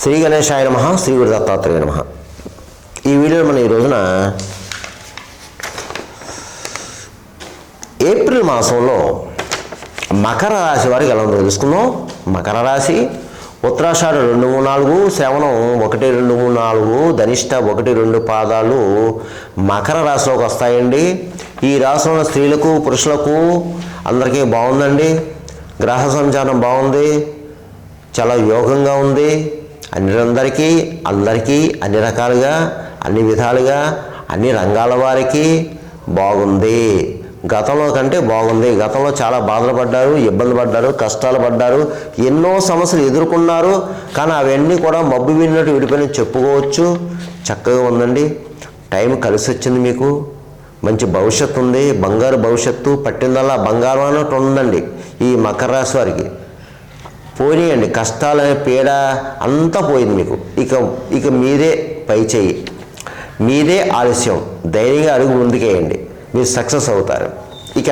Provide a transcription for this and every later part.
శ్రీ గణేశాయ నమః. శ్రీ గురు దత్తాత్రేయ నమః. ఈ వీడియోలో మనం ఈ రోజున ఏప్రిల్ మాసంలో మకర రాశి వారికి ఎలా ఉందో తెలుసుకుందాం. మకర రాశి ఉత్తరాషాఢ 2, 3, 4, శ్రవణం 1, 2, 3, 4, ధనిష్ట 1, 2 పాదాలు మకర రాశిలోకి వస్తాయండి. ఈ రాశిలో ఉన్న స్త్రీలకు పురుషులకు అందరికీ బాగుందండి. గ్రహ సంచారం బాగుంది, చాలా యోగంగా ఉంది. అందరికీ అన్ని రకాలుగా అన్ని విధాలుగా అన్ని రంగాల వారికి బాగుంది. గతంలో కంటే బాగుంది. గతంలో చాలా బాధలు పడ్డారు, ఇబ్బంది పడ్డారు, కష్టాలు పడ్డారు, ఎన్నో సమస్యలు ఎదుర్కొన్నారు. కానీ అవన్నీ కూడా మబ్బు విన్నట్టు విడిపోయిన చెప్పుకోవచ్చు. చక్కగా ఉందండి. టైం కలిసి వచ్చింది. మీకు మంచి భవిష్యత్తు ఉంది. బంగారు భవిష్యత్తు, పట్టిందల్లా బంగారం అన్నట్టు ఉందండి. ఈ మకర రాశి వారికి పోనీయండి. కష్టాలనే పీడ అంతా పోయింది మీకు. ఇక మీదే పై చేయి, మీదే ఆలస్యం. ధైర్యంగా అడుగు ముందుకేయండి, మీరు సక్సెస్ అవుతారు. ఇక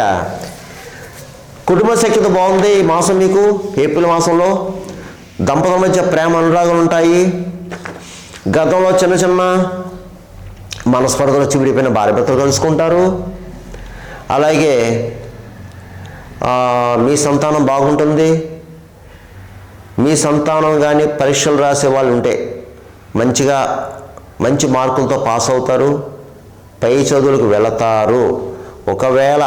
కుటుంబ సఖ్యత బాగుంది ఈ మాసం మీకు. ఏప్రిల్ మాసంలో దంపతుల మధ్య ప్రేమ అనురాగాలు ఉంటాయి. గతంలో చిన్న చిన్న మనస్పర్ధలు వచ్చి విడిపోయిన భార్యభర్తలు కలుసుకుంటారు. అలాగే మీ సంతానం బాగుంటుంది. మీ సంతానం కానీ పరీక్షలు రాసే వాళ్ళు ఉంటే మంచి మార్కులతో పాస్ అవుతారు, పై చదువులకు వెళతారు. ఒకవేళ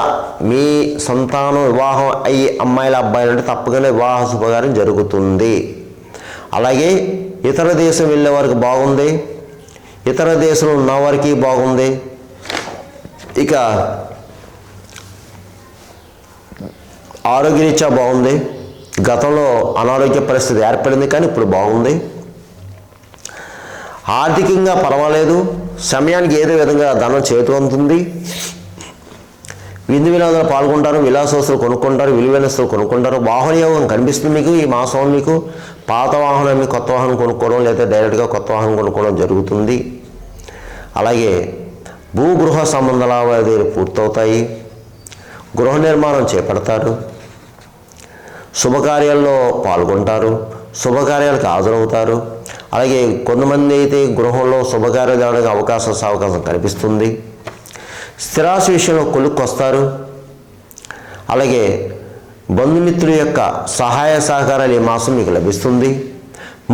మీ సంతానం వివాహం అయ్యి అమ్మాయిల అబ్బాయిలు అంటే తప్పగానే వివాహ శుభకార్యం జరుగుతుంది. అలాగే ఇతర దేశం వెళ్ళే వారికి బాగుంది, ఇతర దేశంలో ఉన్న వారికి బాగుంది. ఇక ఆరోగ్యరీత్యా బాగుంది. గతంలో అనారోగ్య పరిస్థితి ఏర్పడింది, కానీ ఇప్పుడు బాగుంది. ఆర్థికంగా పర్వాలేదు. సమయానికి ఏదో విధంగా ధనం చేతి అందుతుంది. విందు వినోదాలు పాల్గొంటారు, విలాసవస్తులు కొనుక్కుంటారు, విలువైన వస్తువులు కొనుక్కుంటారు. వాహన యోగం కనిపిస్తుంది మీకు ఈ మాసం. మీకు పాత వాహనాన్ని కొత్త వాహనం కొనుక్కోవడం లేదా డైరెక్ట్గా కొత్త వాహనం కొనుక్కోవడం జరుగుతుంది. అలాగే భూగృహ సంబంధ లావాదేవీలు పూర్తవుతాయి. గృహ నిర్మాణం చేపడతారు. శుభకార్యాల్లో పాల్గొంటారు, శుభకార్యాలకు హాజరవుతారు. అలాగే కొంతమంది అయితే గృహంలో శుభకార్యాలు జరగడానికి అవకాశం కనిపిస్తుంది. స్థిరాస్తి విషయంలో కొలుక్కొస్తారు. అలాగే బంధుమిత్రుల యొక్క సహాయ సహకారాలు ఈ మాసం మీకు లభిస్తుంది.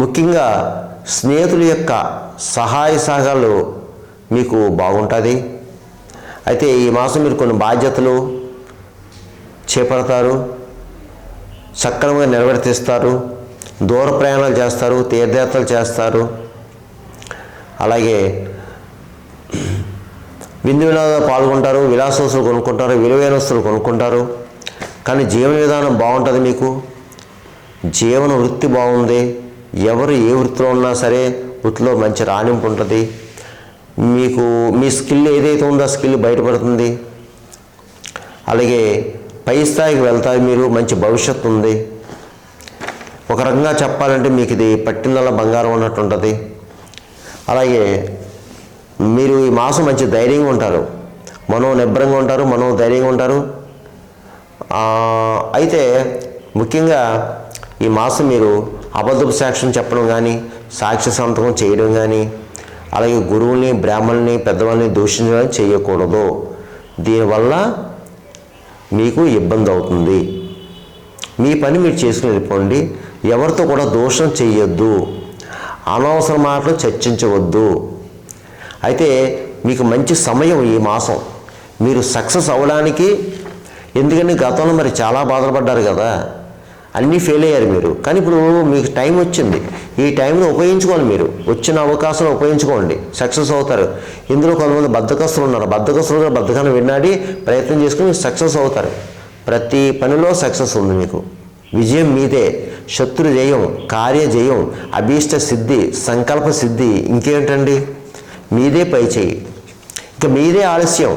ముఖ్యంగా స్నేహితుల యొక్క సహాయ సహకారాలు మీకు బాగుంటుంది. అయితే ఈ మాసం మీరు కొన్ని బాధ్యతలు చేపడతారు, సక్రమంగా నిర్వర్తిస్తారు. దూర ప్రయాణాలు చేస్తారు, తీర్థయాత్రలు చేస్తారు. అలాగే విందు వినోదాలు పాల్గొంటారు, విలాసవస్తులు కొనుక్కుంటారు, విలువైన వస్తువులు కొనుక్కుంటారు. కానీ జీవన విధానం బాగుంటుంది మీకు. జీవన వృత్తి బాగుంది. ఎవరు ఏ వృత్తిలో ఉన్నా సరే వృత్తిలో మంచి రాణింపు ఉంటుంది. మీకు మీ స్కిల్ ఏదైతే ఉందో ఆ స్కిల్ బయటపడుతుంది. అలాగే పై స్థాయికి వెళ్తారు మీరు. మంచి భవిష్యత్తు ఉంది. ఒక రకంగా చెప్పాలంటే మీకు ఇది పట్టిందల్లా బంగారం అన్నట్టు ఉంటుంది. అలాగే మీరు ఈ మాసం మంచి ధైర్యంగా ఉంటారు, మనోనిబ్బరంగా ఉంటారు, మనోధైర్యంగా ఉంటారు. అయితే ముఖ్యంగా ఈ మాసం మీరు అబద్ధపు సాక్ష్యం చెప్పడం కానీ, సాక్ష్య సంతకం చేయడం కానీ, అలాగే గురువుని, బ్రాహ్మణుని, పెద్దవాళ్ళని దూషించడం చేయకూడదు. దీనివల్ల మీకు ఇబ్బంది అవుతుంది. మీ పని మీరు చేసుకుని వెళ్ళిపోండి. ఎవరితో కూడా దోషం చేయొద్దు, అనవసర మాటలు చర్చించవద్దు. అయితే మీకు మంచి సమయం ఈ మాసం మీరు సక్సెస్ అవ్వడానికి. ఎందుకంటే గతంలో మరి చాలా బాధపడ్డారు కదా, అన్నీ ఫెయిల్ అయ్యారు మీరు. కానీ ఇప్పుడు మీకు టైం వచ్చింది. ఈ టైంను ఉపయోగించుకోవాలి. మీరు వచ్చిన అవకాశాలు ఉపయోగించుకోండి, సక్సెస్ అవుతారు. ఇందులో కొంతమంది బద్ధకస్తులు ఉన్నారు. బద్ధకస్తులుగా బద్ధకాన్ని విన్నాడి ప్రయత్నం చేసుకుని సక్సెస్ అవుతారు. ప్రతి పనిలో సక్సెస్ ఉంది మీకు. విజయం మీదే. శత్రు జయం, కార్య జయం, అభీష్ట సిద్ధి, సంకల్ప సిద్ధి. ఇంకేంటండి, మీదే పై చేయి. ఇక మీదే ఆలస్యం.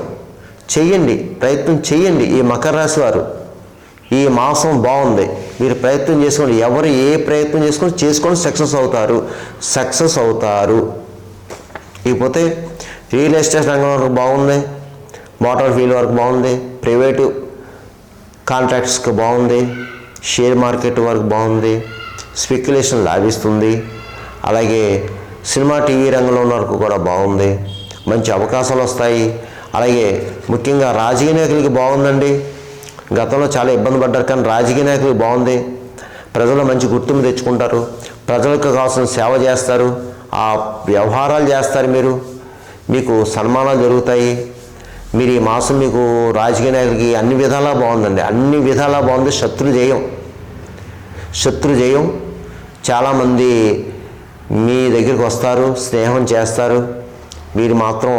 చెయ్యండి, ప్రయత్నం చెయ్యండి. ఈ మకర రాశి వారు ఈ మాసం బాగుంది. మీరు ప్రయత్నం చేసుకోండి. ఎవరు ఏ ప్రయత్నం చేసుకొని సక్సెస్ అవుతారు. ఇకపోతే రియల్ ఎస్టేట్ రంగం వరకు బాగుంది, మోటార్ ఫీల్డ్ వరకు బాగుంది, ప్రైవేటు కాంట్రాక్ట్స్కి బాగుంది, షేర్ మార్కెట్ వరకు బాగుంది, స్పెక్యులేషన్ లాభిస్తుంది. అలాగే సినిమా టీవీ రంగంలో ఉన్న వరకు కూడా బాగుంది, మంచి అవకాశాలు వస్తాయి. అలాగే ముఖ్యంగా రాజకీయ నాయకులకి బాగుందండి. గతంలో చాలా ఇబ్బంది పడ్డారు, కానీ రాజకీయ నాయకులకి బాగుంది. ప్రజలు మంచి గుర్తింపు తెచ్చుకుంటారు, ప్రజలకు కావాల్సిన సేవ చేస్తారు, ఆ వ్యవహారాలు చేస్తారు. మీకు సన్మానాలు జరుగుతాయి. మీరు ఈ మాసం మీకు రాజకీయ నాయకులకి అన్ని విధాలా బాగుందండి, అన్ని విధాలా బాగుంది. శత్రు జయం. చాలామంది మీ దగ్గరికి వస్తారు, స్నేహం చేస్తారు. మీరు మాత్రం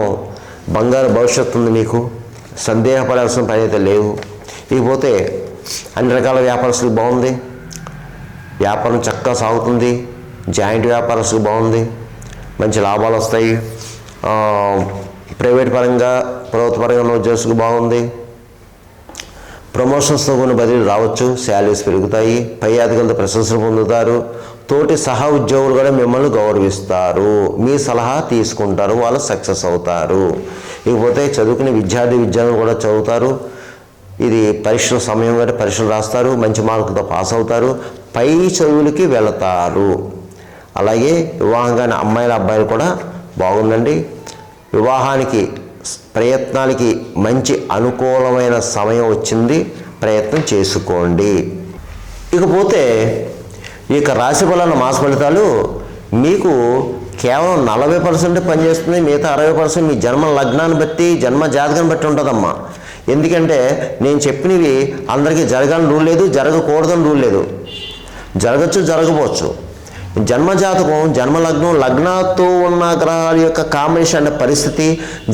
బంగారు భవిష్యత్తు ఉంది, మీకు సందేహపడాల్సిన పని అయితే లేవు. ఇకపోతే అన్ని రకాల వ్యాపారస్తులకు బాగుంది, వ్యాపారం చక్కగా సాగుతుంది. జాయింట్ వ్యాపారస్తులకు బాగుంది, మంచి లాభాలు వస్తాయి. ప్రైవేట్ పరంగా ప్రభుత్వ పరంగా ఉద్యోగులకు బాగుంది. ప్రమోషన్స్తో కొన్ని బదిలీలు రావచ్చు, శాలరీస్ పెరుగుతాయి, పై అధికారులతో ప్రశంసలు పొందుతారు. తోటి సహా ఉద్యోగులు కూడా మిమ్మల్ని గౌరవిస్తారు, మీ సలహా తీసుకుంటారు, వాళ్ళు సక్సెస్ అవుతారు. ఇకపోతే చదువుకునే విద్యార్థులు కూడా చదువుతారు. ఇది పరీక్షల సమయం కాబట్టి పరీక్షలు రాస్తారు, మంచి మార్కులతో పాస్ అవుతారు, పై చదువులకి వెళతారు. అలాగే వివాహంగానే అమ్మాయిల అబ్బాయిలు కూడా బాగుందండి. వివాహానికి ప్రయత్నాలకి మంచి అనుకూలమైన సమయం వచ్చింది, ప్రయత్నం చేసుకోండి. ఇకపోతే ఇక రాశి ఫలాల మాస ఫలితాలు మీకు కేవలం 40% పనిచేస్తుంది, మిగతా 60% మీ జన్మ లగ్నాన్ని బట్టి జన్మ జాతకాన్ని బట్టి ఉంటుందమ్మా. ఎందుకంటే నేను చెప్పినవి అందరికీ జరగాలని రూల్ లేదు, జరగకూడదని రూల్ లేదు. జరగచ్చు, జరగవచ్చు. జన్మజాతకం, జన్మలగ్నం, లగ్నాతో ఉన్న గ్రహాల యొక్క కాంబినేషన్ అనే పరిస్థితి,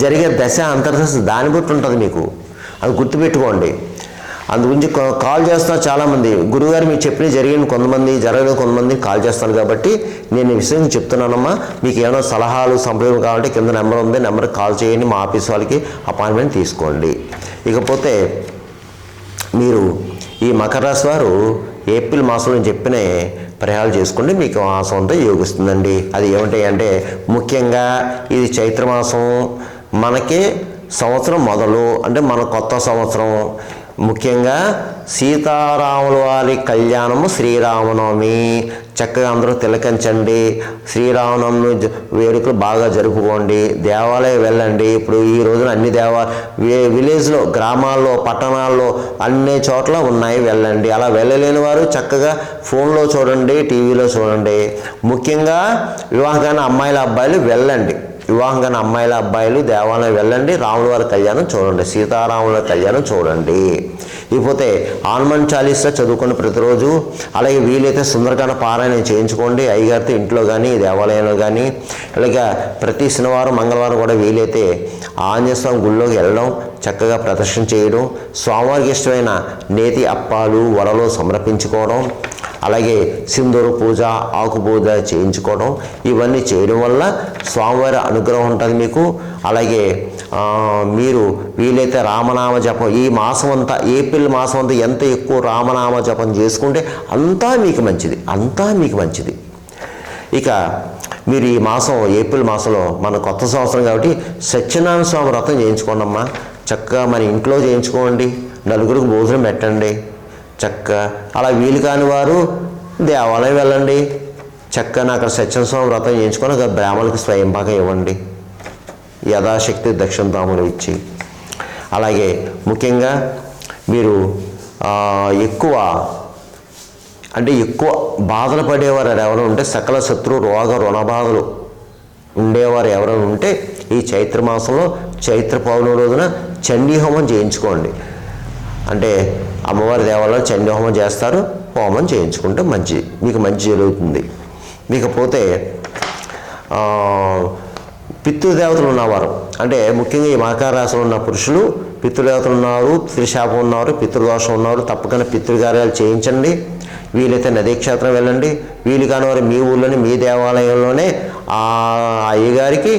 జరిగే దశ అంతర్దశ దాన్ని బట్టి ఉంటుంది. మీకు అది గుర్తుపెట్టుకోండి. అందు గురించి కాల్ చేస్తున్నారు చాలామంది, గురువుగారు మీకు చెప్పిన జరిగిన కొంతమంది, జరగలేదు కొంతమంది కాల్ చేస్తారు. కాబట్టి నేను ఈ విషయం చెప్తున్నానమ్మా. మీకు ఏమైనా సలహాలు సంప్రదింపులు కావాలంటే కింద నెంబర్ ఉంది, నెంబర్కి కాల్ చేయండి, మా ఆఫీస్ వాళ్ళకి అపాయింట్మెంట్ తీసుకోండి. ఇకపోతే మీరు ఈ మకర రాశి వారు ఏప్రిల్ మాసంలో చెప్పిన పరిహారాలు చేసుకోండి, మీకు మాసం అంతా యోగిస్తుందండి. అది ఏమిటంటే ముఖ్యంగా ఇది చైత్రమాసం, మనకి సంవత్సరం మొదలు, అంటే మన కొత్త సంవత్సరం. ముఖ్యంగా సీతారాముల వారి కళ్యాణము, శ్రీరామనవమి చక్కగా అందరూ తిలకించండి. శ్రీరామనవమి వేడుకలు బాగా జరుపుకోండి, దేవాలయం వెళ్ళండి. ఇప్పుడు ఈ రోజున అన్ని విలేజ్లో, గ్రామాల్లో, పట్టణాల్లో అన్ని చోట్ల ఉన్నాయి, వెళ్ళండి. అలా వెళ్ళలేని వారు చక్కగా ఫోన్లో చూడండి, టీవీలో చూడండి. ముఖ్యంగా వివాహంగానే అమ్మాయిల అబ్బాయిలు వెళ్ళండి, వివాహంగానే అమ్మాయిల అబ్బాయిలు దేవాలయం వెళ్ళండి, రాముల వారి కళ్యాణం చూడండి, సీతారాముల కళ్యాణం చూడండి. ఇకపోతే హనుమాన్ చాలీసా చదువుకోండి ప్రతిరోజు. అలాగే వీలైతే సుందరకాండ పారాయణం చేయించుకోండి అయ్యగారితో, ఇంట్లో కానీ దేవాలయంలో కానీ. అలాగే ప్రతి శనివారం మంగళవారం కూడా వీలైతే ఆంజనేయ స్వామి గుళ్ళోకి వెళ్ళడం, చక్కగా ప్రదర్శన చేయడం, స్వామివారికి ఇష్టమైన నేతి అప్పాలు, వడలు సమర్పించుకోవడం, అలాగే సింధూర పూజ, ఆకు పూజ చేయించుకోవడం, ఇవన్నీ చేయడం వల్ల స్వామివారి అనుగ్రహం ఉంటుంది మీకు. అలాగే మీరు వీలైతే రామనామ జపం ఈ మాసం అంతా, ఏప్రిల్ మాసం అంతా ఎంత ఎక్కువ రామనామ జపం చేసుకుంటే అంతా మీకు మంచిది. ఇక మీరు ఈ మాసం ఏప్రిల్ మాసంలో మన కొత్త సంవత్సరం కాబట్టి సత్యనారాయణ స్వామి వ్రతం చేయించుకోండి అమ్మా. చక్కగా మన ఇంట్లో చేయించుకోండి, నలుగురికి భోజనం పెట్టండి చక్కగా. అలా వీలు కాని వారు దేవాలయం వెళ్ళండి, చక్కగా అక్కడ సత్యనారాయణ వ్రతం చేయించుకొని అక్కడ బ్రాహ్మణులకు స్వయంపాకం ఇవ్వండి, యథాశక్తి దక్షిణ తాములు ఇచ్చి. అలాగే ముఖ్యంగా మీరు ఎక్కువ బాధలు పడేవారు ఎవరైనా ఉంటే, సకల శత్రు రోగ రుణబాధలు ఉండేవారు ఎవరైనా ఉంటే ఈ చైత్రమాసంలో చైత్ర పౌర్ణమి రోజున చండీ హోమం చేయించుకోండి. అంటే అమ్మవారి దేవాలయంలో చండీ హోమం చేస్తారు, హోమం చేయించుకుంటే మీకు మంచి జరుగుతుంది. ఇకపోతే పితృదేవతలు ఉన్నవారు, అంటే ముఖ్యంగా ఈ మకర రాశిలో ఉన్న పురుషులు పితృదేవతలు ఉన్నారు, పితృశాపం ఉన్నారు, పితృదోషం ఉన్నారు, తప్పకుండా పితృకార్యాలు చేయించండి. వీలైతే నదీ క్షేత్రం వెళ్ళండి. వీలు కాని వారు మీ ఊళ్ళోనే, మీ దేవాలయంలోనే ఆ అయ్యగారికి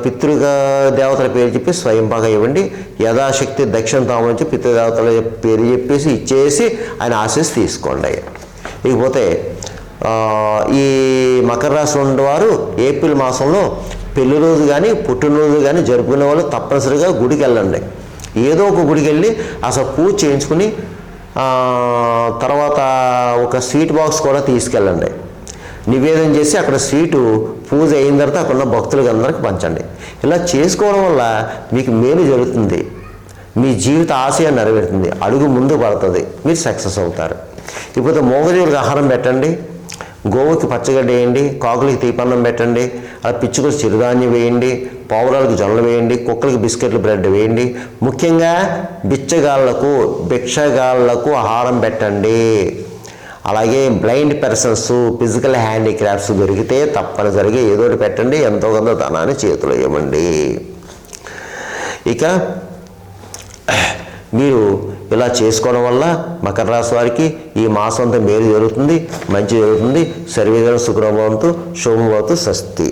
పితృదేవతల పేరు చెప్పి స్వయంపాగా ఇవ్వండి. యథాశక్తి దక్షిణ తాము నుంచి పితృదేవతల పేరు చెప్పేసి ఇచ్చేసి ఆయన ఆశీస్ తీసుకోండి. ఇకపోతే ఈ మకర రాశి ఉన్నవారు ఏప్రిల్ మాసంలో పెళ్లి రోజు కానీ పుట్టినరోజు కానీ జరుపుకునే వాళ్ళు తప్పనిసరిగా గుడికి వెళ్ళండి. ఏదో ఒక గుడికి వెళ్ళి అసలు పూజ చేయించుకుని తర్వాత ఒక స్వీట్ బాక్స్ కూడా తీసుకెళ్ళండి. నివేదన చేసి అక్కడ స్వీటు పూజ అయిన తర్వాత అక్కడ ఉన్న భక్తులకి అందరికి పంచండి. ఇలా చేసుకోవడం వల్ల మీకు మేలు జరుగుతుంది, మీ జీవిత ఆశయం నెరవేరుతుంది, అడుగు ముందు పడుతుంది, మీరు సక్సెస్ అవుతారు. ఇప్పుడు మూగజీవులకు ఆహారం పెట్టండి, గోవుకి పచ్చగడ్డ వేయండి, కాకులకి తీపన్నం పెట్టండి, అలా పిచ్చుకలు చిరుధాన్యం వేయండి, పావురాలకు జొన్నలు వేయండి, కుక్కలకి బిస్కెట్లు బ్రెడ్ వేయండి. ముఖ్యంగా భిక్షగాళ్లకు ఆహారం పెట్టండి. అలాగే బ్లైండ్ పర్సన్స్, ఫిజికల్ హ్యాండిక్రాఫ్ట్స్ దొరికితే తప్పనిసరిగా ఏదో ఒకటి పెట్టండి, ఎంతో కొంత ధనాన్ని చేతిలో ఇవ్వండి. ఇక మీరు ఇలా చేసుకోవడం వల్ల మకర రాశి వారికి ఈ మాసం అంతా మేలు జరుగుతుంది, మంచి జరుగుతుంది. సర్వేజన సుఖనోభవంతు, శుభమవతు, స్వస్తి.